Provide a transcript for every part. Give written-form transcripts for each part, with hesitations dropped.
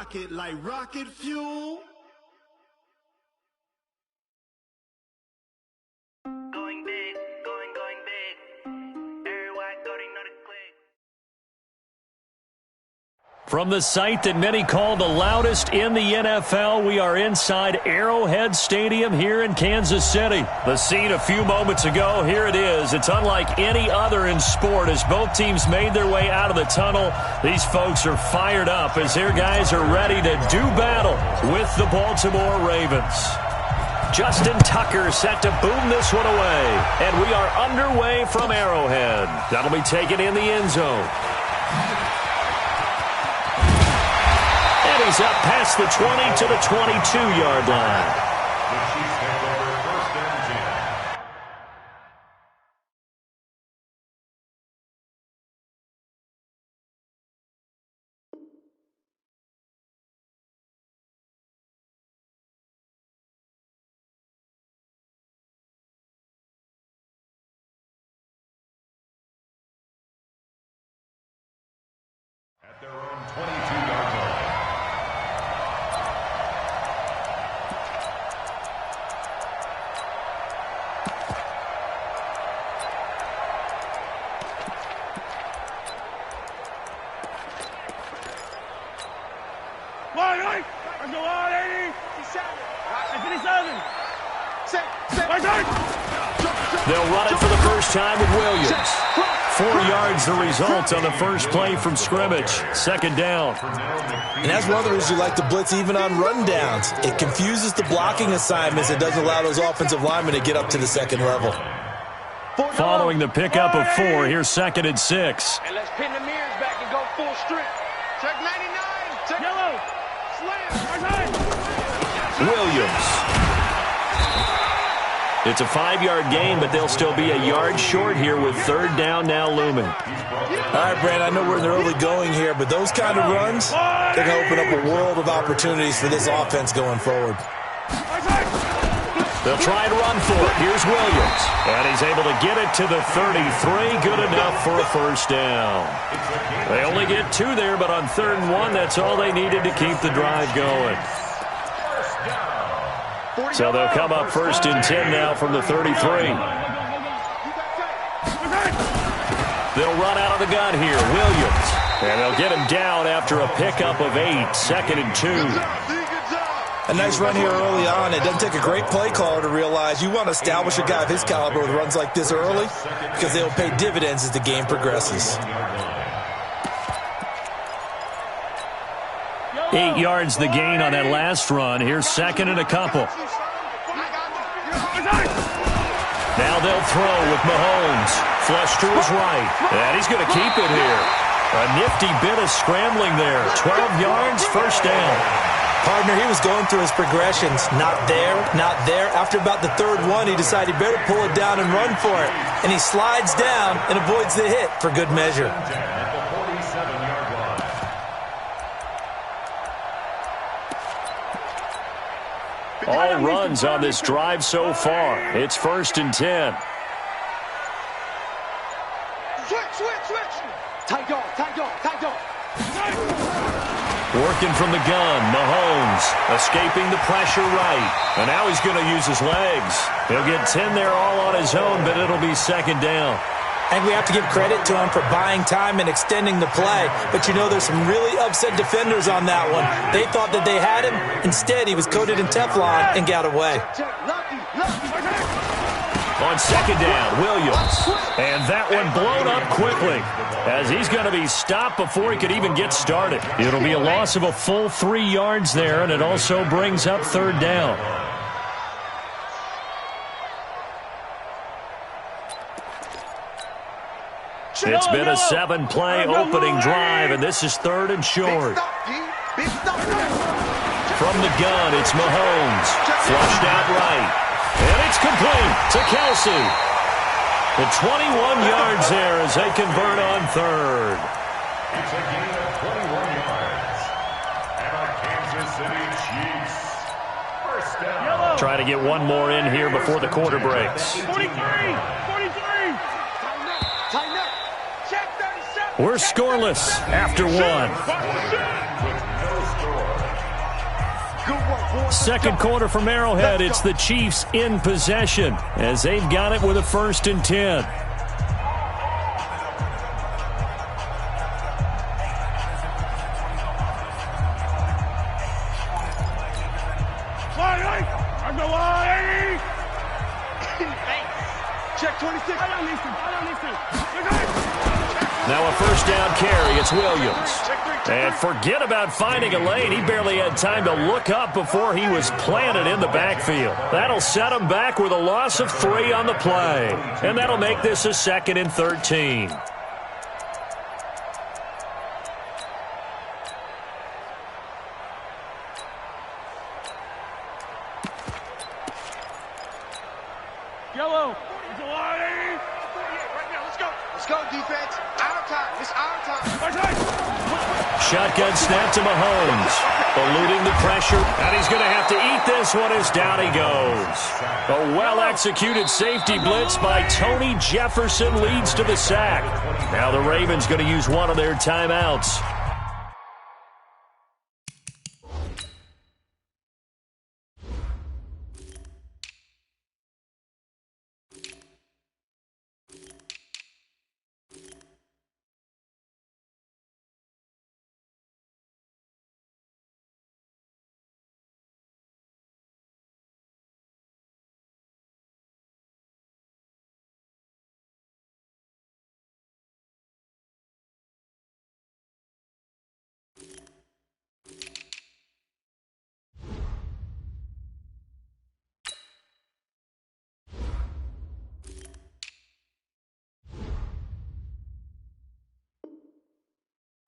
rocket like rocket fuel. Going big, going big. Everybody know the click. From the site that many call the loudest in the NFL, we are inside Arrowhead Stadium here in Kansas City. The scene a few moments ago, here it is. It's unlike any other in sport as both teams made their way out of the tunnel. These folks are fired up as their guys are ready to do battle with the Baltimore Ravens. Justin Tucker set to boom this one away. And we are underway from Arrowhead. That'll be taken in the end zone. He's up past the 20 to the 22-yard line. At their own 22-yard line. They'll run it for the first time with Williams. 4 yards the result on the first play from scrimmage. Second down. And that's one of the reasons you like to blitz even on rundowns. It confuses the blocking assignments. It doesn't allow those offensive linemen to get up to the second level. Following the pickup of 4, here's 2nd and 6. And let's pin the mirrors back and go full strength. Check 99. Check yellow. Slam. Williams. It's a 5-yard gain, but they'll still be a yard short here with third down now looming. All right, Brand, I know we're in the early going here, but those kind of runs, they can open up a world of opportunities for this offense going forward. They'll try and run for it. Here's Williams. And he's able to get it to the 33. Good enough for a first down. They only get 2 there, but on 3rd and 1, that's all they needed to keep the drive going. So they'll come up 1st and 10 now from the 33. They'll run out of the gun here. Williams. And they'll get him down after a pickup of 8. 2nd and 2. A nice run here early on. It doesn't take a great play caller to realize you want to establish a guy of his caliber with runs like this early because they will pay dividends as the game progresses. 8 yards the gain on that last run. Here's 2nd and a couple. Now they'll throw with Mahomes. Flush to his right. And he's going to keep it here. A nifty bit of scrambling there. 12 yards, first down. Partner, he was going through his progressions. Not there, not there. After about the 3rd one, he decided he better pull it down and run for it. And he slides down and avoids the hit for good measure. All runs on this drive so far. It's 1st and 10. Switch. Tight dog. Working from the gun, Mahomes escaping the pressure right. And now he's going to use his legs. He'll get 10 there all on his own, but it'll be 2nd down. I think we have to give credit to him for buying time and extending the play. But, you know, there's some really upset defenders on that one. They thought that they had him. Instead, he was coated in Teflon and got away. On 2nd down, Williams. And that one blown up quickly as he's going to be stopped before he could even get started. It'll be a loss of a full 3 yards there, and it also brings up 3rd down. It's been a 7-play opening drive, and this is 3rd and short. From the gun, it's Mahomes. Flushed out right. And it's complete to Kelsey. The 21 yards there as they convert on 3rd. It's a gain of 21 yards. And our Kansas City Chiefs. First down. Trying to get one more in here before the quarter breaks. 43. We're scoreless after 1. With no score. Second quarter from Arrowhead. It's the Chiefs in possession as they've got it with a 1st and 10. Check 26. I don't need to. Now a 1st down carry. It's Williams. And forget about finding a lane. He barely had time to look up before he was planted in the backfield. That'll set him back with a loss of 3 on the play. And that'll make this a 2nd and 13. Yellow. Let's go, defense. Our time. It's our time. Shotgun snap to Mahomes. Eluding the pressure. And he's going to have to eat this one as down he goes. A well-executed safety blitz by Tony Jefferson leads to the sack. Now the Ravens going to use one of their timeouts.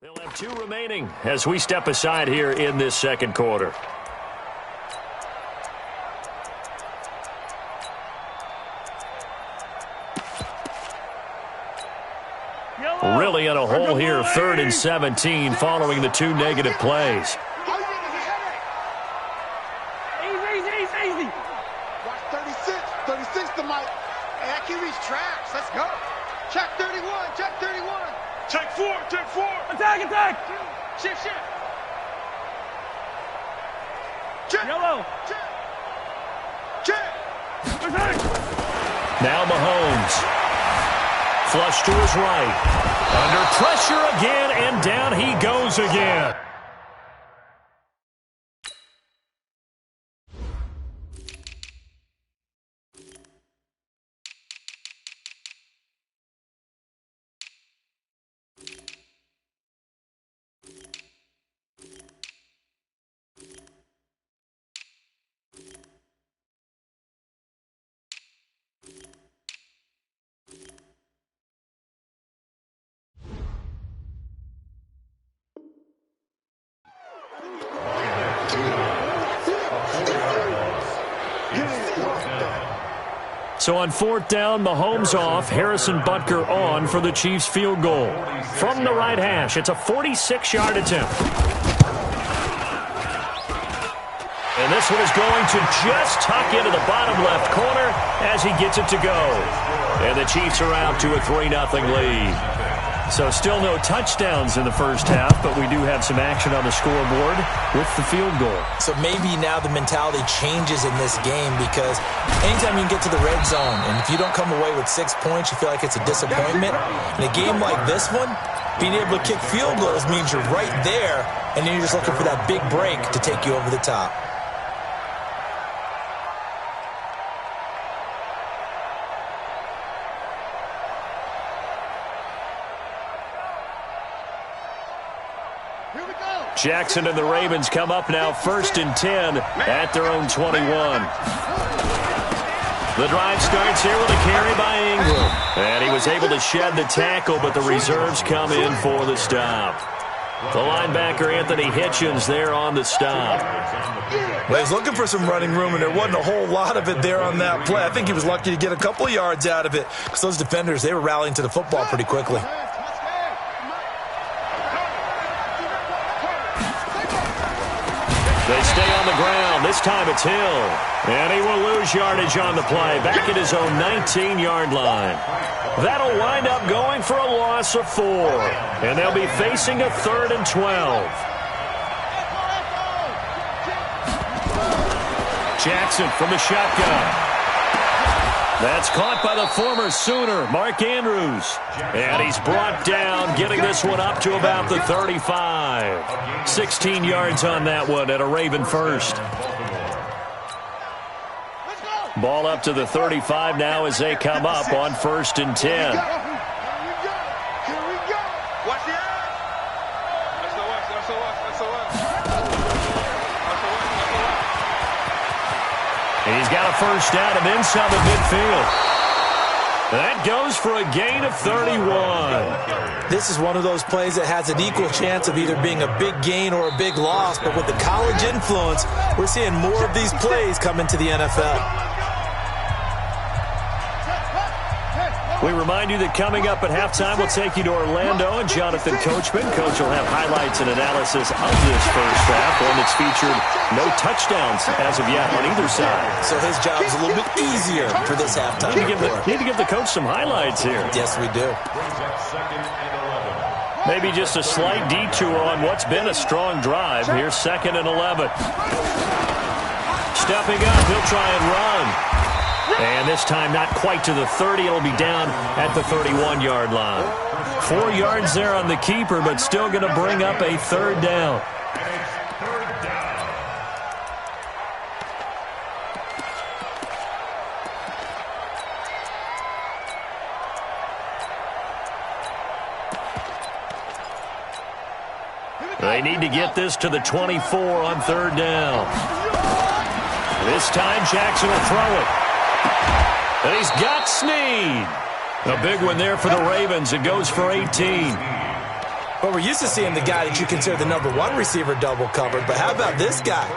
They'll have 2 remaining as we step aside here in this second quarter. Really in a hole here, 3rd and 17 following the 2 negative plays. Easy. Watch 36 to Mike. Hey, that QB's trash. Let's go. Check 31. Check 4. Attack. Shift. Check. Yellow. Check. Attack. Now Mahomes. Flush to his right. Under pressure again, and down he goes again. So on 4th down, Mahomes off, Harrison Butker on for the Chiefs field goal. From the right hash, it's a 46-yard attempt. And this one is going to just tuck into the bottom left corner as he gets it to go. And the Chiefs are out to a 3-0 lead. So still no touchdowns in the first half, but we do have some action on the scoreboard with the field goal. So maybe now the mentality changes in this game because anytime you can get to the red zone, and if you don't come away with 6 points, you feel like it's a disappointment. In a game like this one, being able to kick field goals means you're right there, and then you're just looking for that big break to take you over the top. Jackson and the Ravens come up now 1st and 10 at their own 21. The drive starts here with a carry by Ingram. And he was able to shed the tackle, but the reserves come in for the stop. The linebacker, Anthony Hitchens, there on the stop. Well, he's looking for some running room, and there wasn't a whole lot of it there on that play. I think he was lucky to get a couple of yards out of it because those defenders, they were rallying to the football pretty quickly. They stay on the ground. This time it's Hill. And he will lose yardage on the play. Back at his own 19-yard line. That'll wind up going for a loss of 4. And they'll be facing a 3rd and 12. Jackson from the shotgun. That's caught by the former Sooner, Mark Andrews. And he's brought down, getting this one up to about the 35. 16 yards on that one and a Raven first. Ball up to the 35 now as they come up on 1st and 10. Watch the eye. He's got a first down and then some at midfield. That goes for a gain of 31. This is one of those plays that has an equal chance of either being a big gain or a big loss, but with the college influence, we're seeing more of these plays come into the NFL. We remind you that coming up at halftime, we'll take you to Orlando and Jonathan Coachman. Coach will have highlights and analysis of this first half, one that's featured no touchdowns as of yet on either side. So his job's a little bit easier for this halftime. Need to give the coach some highlights here. Yes, we do. Maybe just a slight detour on what's been a strong drive. Here's 2nd and 11. Stepping up, he'll try and run. And this time not quite to the 30. It'll be down at the 31-yard line. 4 yards there on the keeper, but still going to bring up a 3rd down. They need to get this to the 24 on 3rd down. This time Jackson will throw it. And he's got Snead. A big one there for the Ravens. It goes for 18. Well, we're used to seeing the guy that you consider the number 1 receiver double covered, but how about this guy?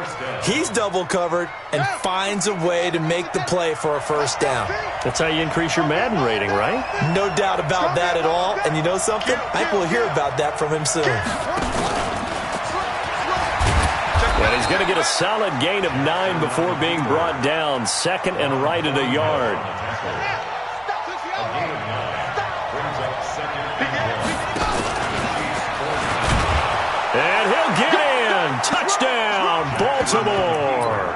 He's double covered and finds a way to make the play for a first down. That's how you increase your Madden rating, right? No doubt about that at all. And you know something? I think we'll hear about that from him soon. And he's going to get a solid gain of 9 before being brought down. 2nd and right at a yard. And he'll get in. Touchdown, Baltimore.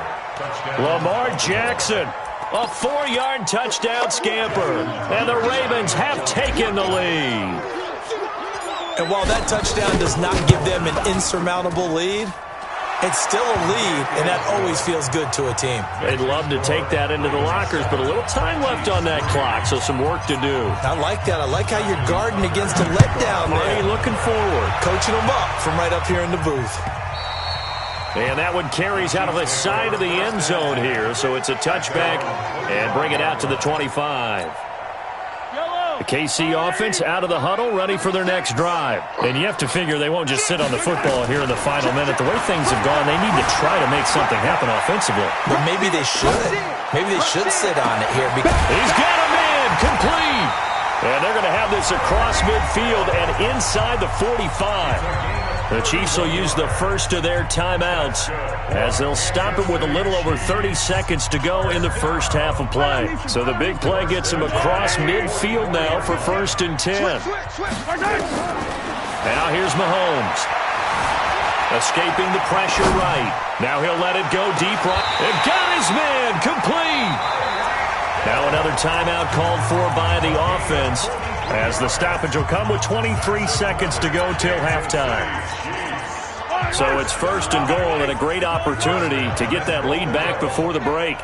Lamar Jackson, a 4-yard touchdown scamper. And the Ravens have taken the lead. And while that touchdown does not give them an insurmountable lead, it's still a lead, and that always feels good to a team. They'd love to take that into the lockers, but a little time left on that clock, so some work to do. I like that. I like how you're guarding against a letdown there. Already looking forward. Coaching them up from right up here in the booth. And that one carries out of the side of the end zone here, so it's a touchback and bring it out to the 25. The KC offense out of the huddle, ready for their next drive. And you have to figure they won't just sit on the football here in the final minute. The way things have gone, they need to try to make something happen offensively. But maybe they should. Maybe they should sit on it here. He's got him in, complete. And they're going to have this across midfield and inside the 45. The Chiefs will use the first of their timeouts as they'll stop it with a little over 30 seconds to go in the first half of play. So the big play gets him across midfield now for 1st and 10. Now here's Mahomes. Escaping the pressure right. Now he'll let it go deep right. And got his man, complete. Now another timeout called for by the offense as the stoppage will come with 23 seconds to go till halftime. So it's 1st and goal and a great opportunity to get that lead back before the break.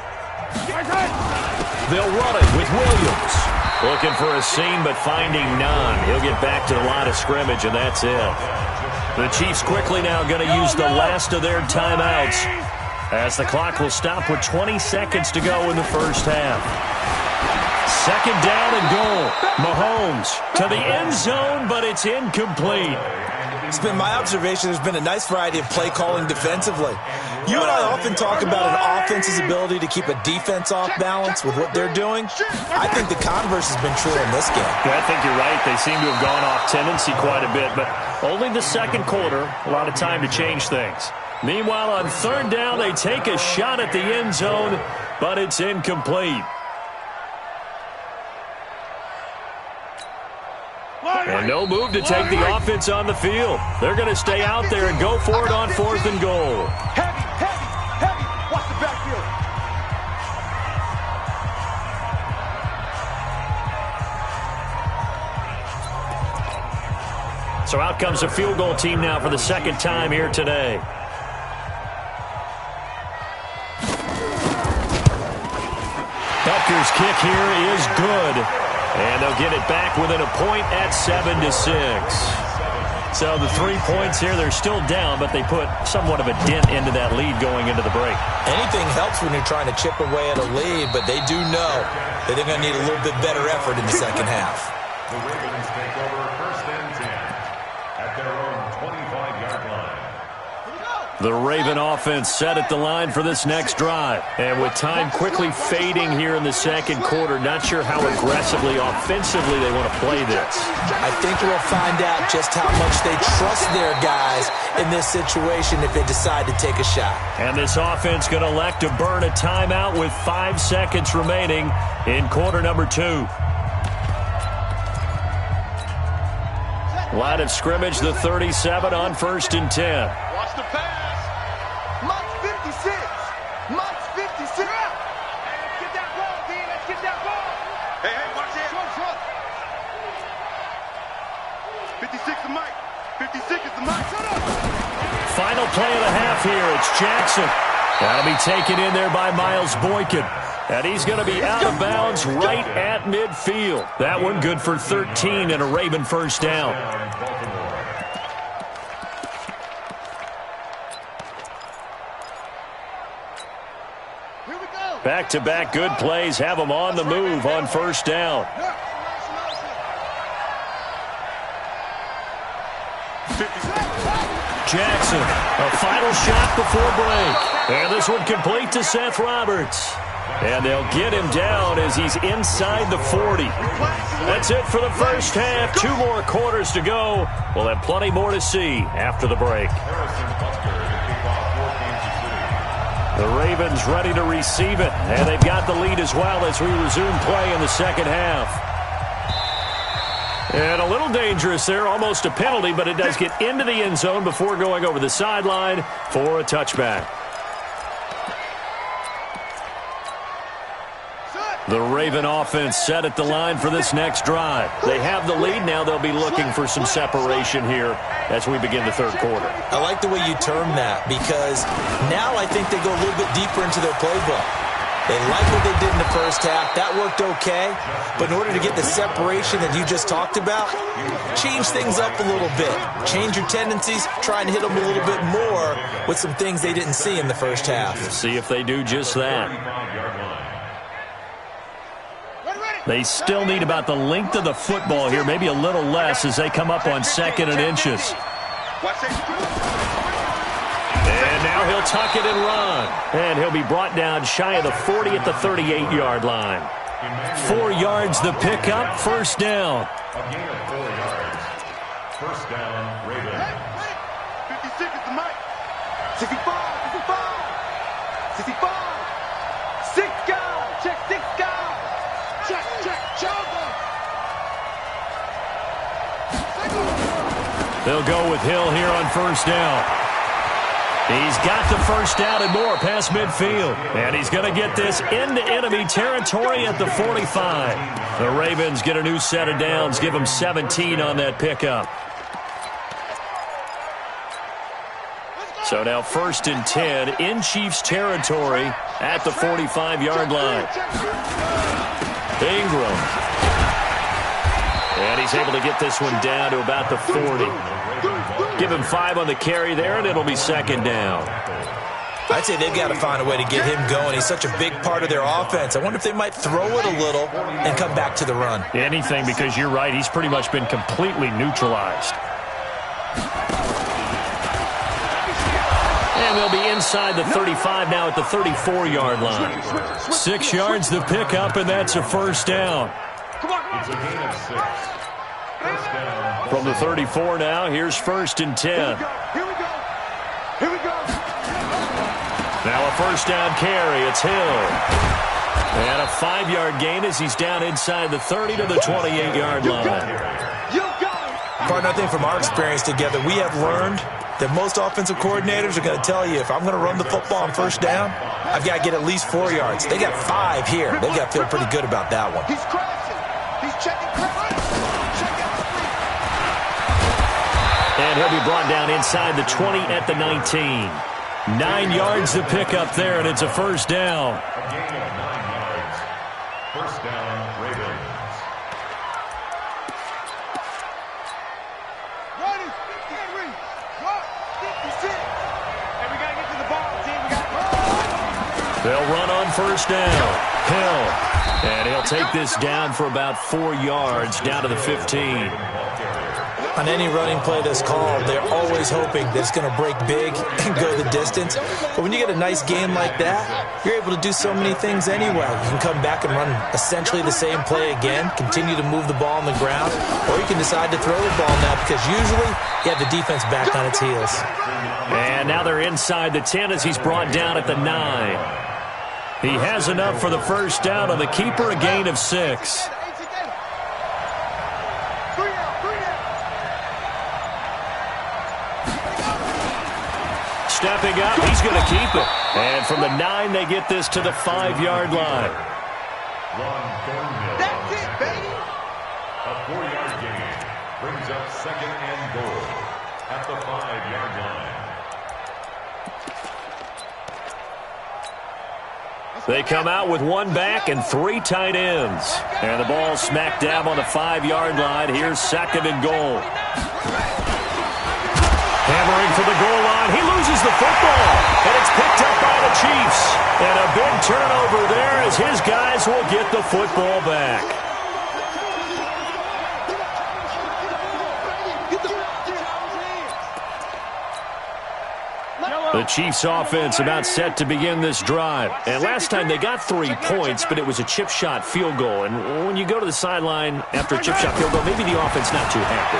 They'll run it with Williams. Looking for a seam but finding none. He'll get back to the line of scrimmage and that's it. The Chiefs quickly now going to use the last of their timeouts as the clock will stop with 20 seconds to go in the first half. 2nd down and goal. Mahomes to the end zone, but it's incomplete. It's been my observation there's been a nice variety of play calling defensively. You and I often talk about an offense's ability to keep a defense off balance with what they're doing. I think the converse has been true in this game. Yeah, I think you're right. They seem to have gone off tendency quite a bit, but only the 2nd quarter, a lot of time to change things. Meanwhile, on 3rd down, they take a shot at the end zone, but it's incomplete. And no move to take the offense on the field. They're going to stay out there and go for it on 4th and goal. Heavy. Watch the backfield. So out comes the field goal team now for the second time here today. Butker's kick here is good. And they'll get it back within a point at 7-6. So the 3 points here, they're still down, but they put somewhat of a dent into that lead going into the break. Anything helps when you're trying to chip away at a lead, but they do know that they're going to need a little bit better effort in the second half. The Ravens take over 1st and 10 at their own 25-yard line. The Raven offense set at the line for this next drive. And with time quickly fading here in the second quarter, not sure how aggressively, offensively they want to play this. I think we'll find out just how much they trust their guys in this situation if they decide to take a shot. And this offense going to elect to burn a timeout with 5 seconds remaining in quarter number 2. Line of scrimmage, the 37 on 1st and 10. Watch the pass. Mike 56. Mike 56. Hey, let's get that ball, D. Let's get that ball. Hey, watch it. Short. 56 is Mike. 56 is the Mike. Shut up. Final play of the half here. It's Jackson. That'll be taken in there by Miles Boykin. And he's going to be out of bounds right at midfield. That one good for 13 and a Raven first down. Back-to-back good plays have them on the move on first down. Jackson, a final shot before break. And this one complete to Seth Roberts. And they'll get him down as he's inside the 40. That's it for the first half. 2 more quarters to go. We'll have plenty more to see after the break. The Ravens ready to receive it. And they've got the lead as well as we resume play in the second half. And a little dangerous there, almost a penalty, but it does get into the end zone before going over the sideline for a touchback. The Raven offense set at the line for this next drive. They have the lead. Now they'll be looking for some separation here as we begin the third quarter. I like the way you term that because now I think they go a little bit deeper into their playbook. They like what they did in the first half. That worked okay. But in order to get the separation that you just talked about, change things up a little bit. Change your tendencies. Try and hit them a little bit more with some things they didn't see in the first half. See if they do just that. They still need about the length of the football here, maybe a little less as they come up on 2nd and inches. And now he'll tuck it and run. And he'll be brought down shy of the 40 at the 38-yard line. 4 yards the pickup, first down. A gain of 4 yards. First down, Ravens. 56 is the Mike. 65. 6 guys. Check 6 guys. Check. They'll go with Hill here on first down. He's got the first down and more past midfield. And he's going to get this into enemy territory at the 45. The Ravens get a new set of downs, give them 17 on that pickup. So now 1st and 10 in Chiefs territory at the 45-yard line. Ingram. And he's able to get this one down to about the 40. Give him 5 on the carry there, and it'll be 2nd down. I'd say they've got to find a way to get him going. He's such a big part of their offense. I wonder if they might throw it a little and come back to the run. Anything, because you're right. He's pretty much been completely neutralized. And they'll be inside the 35 now at the 34-yard line. 6 yards the pickup, and that's a first down. It's a gain of 6. First down. From the 34 now, here's 1st and 10. Here we go. Now a first down carry. It's Hill. And a 5-yard gain as he's down inside the 30 to the 28-yard line. Partner, I think from our experience together, we have learned that most offensive coordinators are going to tell you, if I'm going to run the football on first down, I've got to get at least 4 yards. They got 5 here. They've got to feel pretty good about that one. He's crashing. He's checking. And he'll be brought down inside the 20 at the 19. 9 yards to pick up there, and it's a first down. A gain of 9 yards. First down, Ravens. Run is 53. Run 56. And we got to get to the ball, team. We got to run. They'll run on first down. Hill. And he'll take this down for about 4 yards, down to the 15. On any running play that's called, they're always hoping that it's going to break big and go the distance. But when you get a nice game like that, you're able to do so many things anyway. You can come back and run essentially the same play again, continue to move the ball on the ground, or you can decide to throw the ball now because usually you have the defense back on its heels. And now they're inside the 10 as he's brought down at the 9. He has enough for the first down on the keeper, a gain of 6. Stepping up, he's going to keep it. And from the 9, they get this to the 5-yard line. That's it, baby. A 4-yard gain brings up second and goal at the 5-yard line. They come out with 1 back and 3 tight ends. And the ball smack dab on the 5-yard line. Here's second and goal. Hammering for the goal line. He loses the football. And it's picked up by the Chiefs. And a big turnover there as his guys will get the football back. The Chiefs offense about set to begin this drive. And last time they got 3 points, but it was a chip shot field goal. And when you go to the sideline after a chip shot field goal, maybe the offense not too happy.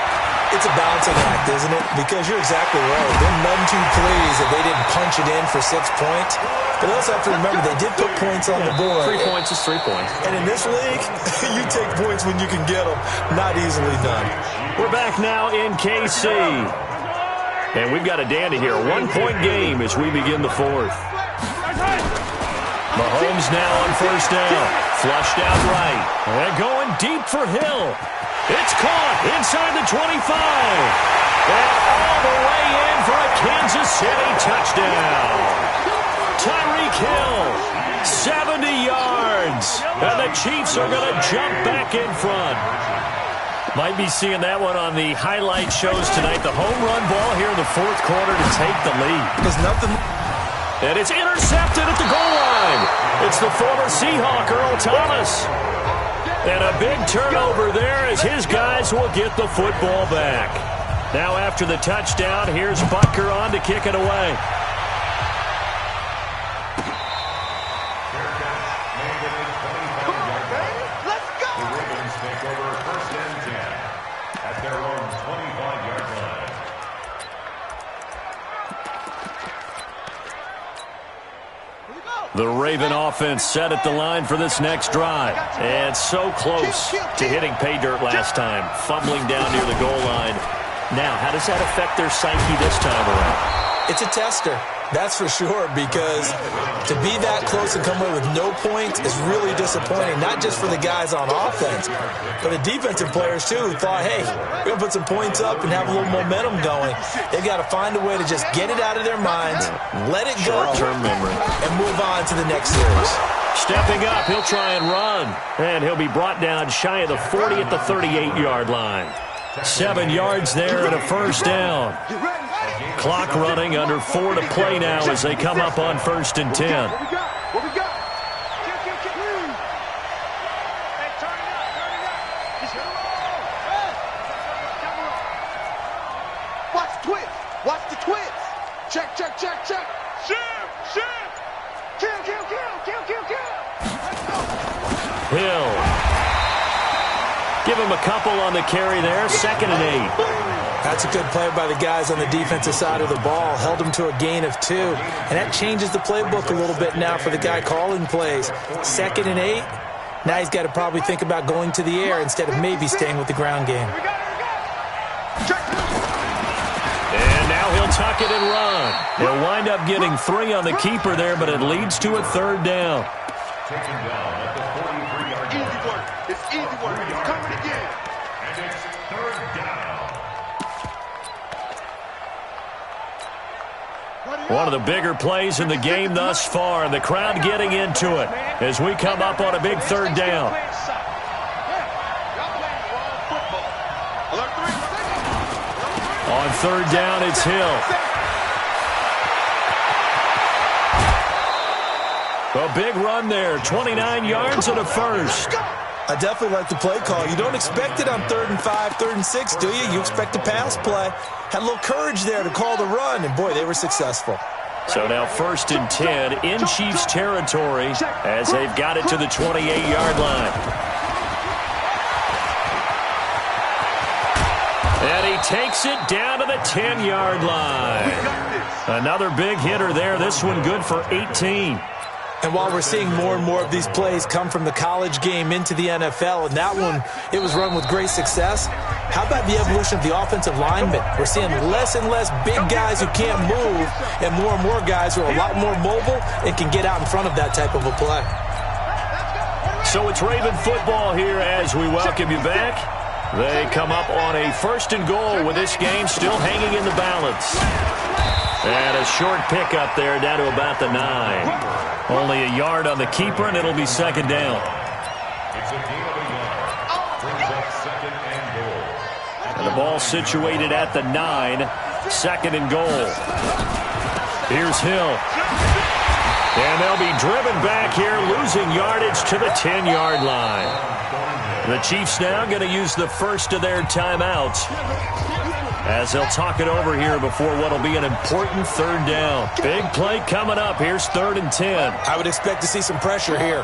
It's a balancing act, isn't it? Because you're exactly right. They're none too pleased that they didn't punch it in for 6 points. But also have to remember they did put points on the board. 3 points is 3 points. And in this league, you take points when you can get them. Not easily done. We're back now in KC. And we've got a dandy here. 1-point game as we begin the 4th. Mahomes now on first down. Flushed out right. And going deep for Hill. It's caught inside the 25. And all the way in for a Kansas City touchdown. Tyreek Hill, 70 yards. And the Chiefs are going to jump back in front. Might be seeing that one on the highlight shows tonight. The home run ball here in the 4th quarter to take the lead. There's nothing. And it's intercepted at the goal line. It's the former Seahawk, Earl Thomas. And a big turnover there as his guys will get the football back. Now after the touchdown, here's Butker on to kick it away. Let's go. The Ravens take over first and 10 at their own 25-yard line. The Raven offense set at the line for this next drive. And so close to hitting pay dirt last time. Fumbling down near the goal line. Now, how does that affect their psyche this time around? It's a tester. That's for sure, because to be that close and come away with no points is really disappointing, not just for the guys on offense, but the defensive players, too, who thought, hey, we're going to put some points up and have a little momentum going. They've got to find a way to just get it out of their minds, let it go, short-term memory, and move on to the next series. Stepping up, he'll try and run. And he'll be brought down shy of the 40 at the 38-yard line. 7 yards there and a first down. Clock running, under 4 to play now as they come up on first and 10. What we got? What we got? Hey, turn it up, turn it up. Just hit it. Watch the twist. Watch the twist. Check, check, check, check. Shoot, shoot. Kill, kill, kill, kill, kill, kill. Hill. Give him a couple on the carry there. 2nd and 8. That's a good play by the guys on the defensive side of the ball. Held them to a gain of 2. And that changes the playbook a little bit now for the guy calling plays. 2nd and 8. Now he's got to probably think about going to the air instead of maybe staying with the ground game. And now he'll tuck it and run. He'll wind up getting 3 on the keeper there, but it leads to a 3rd down. Taken down at the 43-yard line. Easy work. It's easy work. It's coming again. And it's 3rd down. One of the bigger plays in the game thus far, and the crowd getting into it as we come up on a big third down. On third down, it's Hill. A big run there, 29 yards and a first. I definitely like the play call. You don't expect it on 3rd and 5, 3rd and 6, do you? You expect a pass play. Had a little courage there to call the run, and boy, they were successful. So now 1st and 10 in Chiefs territory as they've got it to the 28-yard line. And he takes it down to the 10-yard line. Another big hitter there. This one good for 18. And while we're seeing more and more of these plays come from the college game into the NFL, and that one, it was run with great success, how about the evolution of the offensive linemen? We're seeing less and less big guys who can't move and more guys who are a lot more mobile and can get out in front of that type of a play. So it's Raven football here as we welcome you back. They come up on a 1st and goal with this game still hanging in the balance. And a short pickup there down to about the 9. Only a yard on the keeper, and it'll be 2nd down. It's a gain of a yard. Brings up 2nd and goal. And the ball situated at the 9. 2nd and goal. Here's Hill. And they'll be driven back here, losing yardage to the 10-yard line. The Chiefs now going to use the first of their timeouts as they'll talk it over here before what will be an important 3rd down. Big play coming up. Here's 3rd and 10. I would expect to see some pressure here.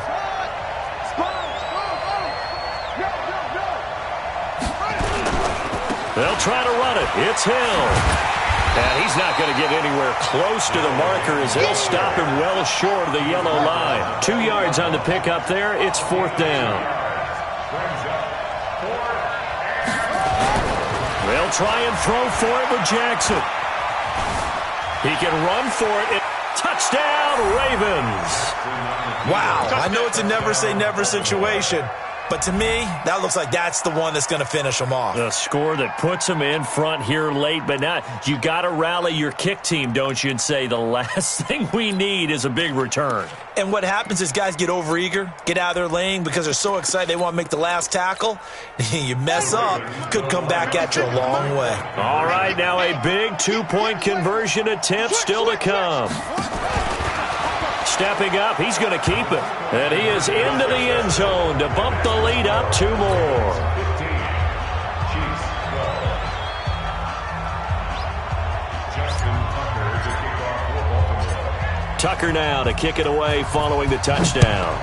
They'll try to run it. It's Hill. And he's not going to get anywhere close to the marker as they'll stop him well short of the yellow line. 2 yards on the pickup there. It's 4th down. They'll try and throw for it with Jackson. He can run for it. Touchdown, Ravens. Wow, I know it's a never say never situation, but to me, that looks like that's the one that's going to finish them off. The score that puts them in front here late, but now you got to rally your kick team, don't you, and say the last thing we need is a big return. And what happens is guys get overeager, get out of their lane because they're so excited they want to make the last tackle. You mess up, could come back at you a long way. All right, now a big 2-point conversion attempt still to come. Stepping up, he's going to keep it. And he is into the end zone to bump the lead up 2 more. 15. Chiefs 12. Justin Tucker to kick off for Baltimore. Tucker now to kick it away following the touchdown.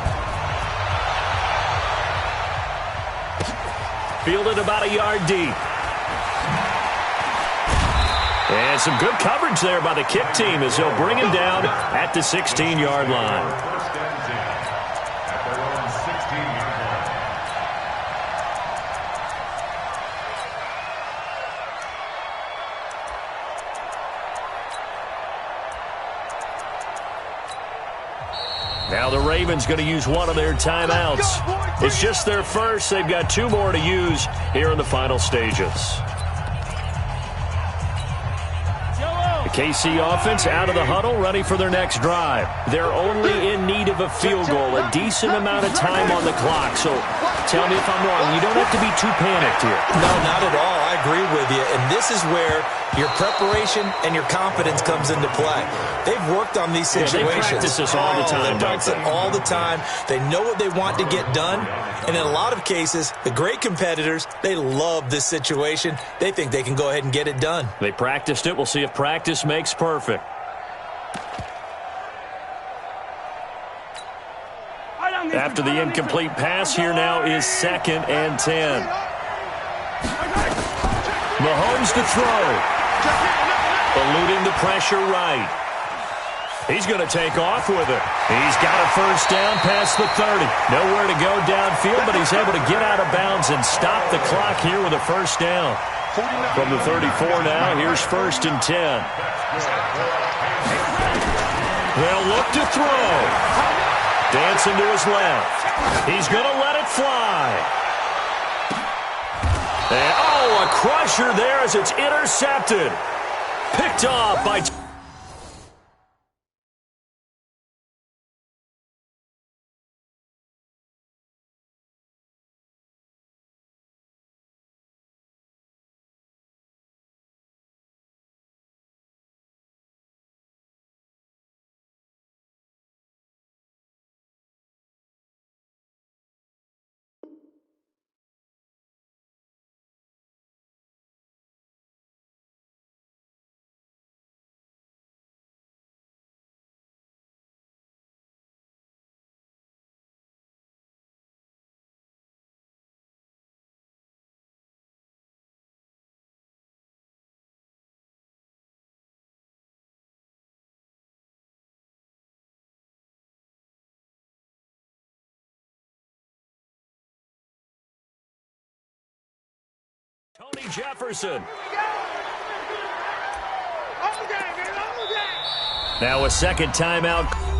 Fielded about a yard deep. And some good coverage there by the kick team as they'll bring him down at the 16-yard line. 1st and 10 at their own 16-yard line. Now the Ravens going to use one of their timeouts. It's just their first. They've got 2 more to use here in the final stages. The KC offense out of the huddle, ready for their next drive. They're only in need of a field goal, a decent amount of time on the clock. So tell me if I'm wrong. You don't have to be too panicked here. No, not at all. I agree with you. And this is where your preparation and your confidence comes into play. They've worked on these situations. Yeah, they practice this all the time, they practice it all the time. They know what they want to get done. And in a lot of cases, the great competitors, they love this situation. They think they can go ahead and get it done. They practiced it. We'll see if practice makes perfect. After the incomplete pass, here now is 2nd and 10. Mahomes to throw. Eluding the pressure right. He's going to take off with it. He's got a first down past the 30. Nowhere to go downfield, but he's able to get out of bounds and stop the clock here with a first down. From the 34 now, here's 1st and 10. They'll look to throw. Dancing to his left. He's going to let it fly. And, oh, a crusher there as it's intercepted. Picked off by... Tony Jefferson. Now a second timeout.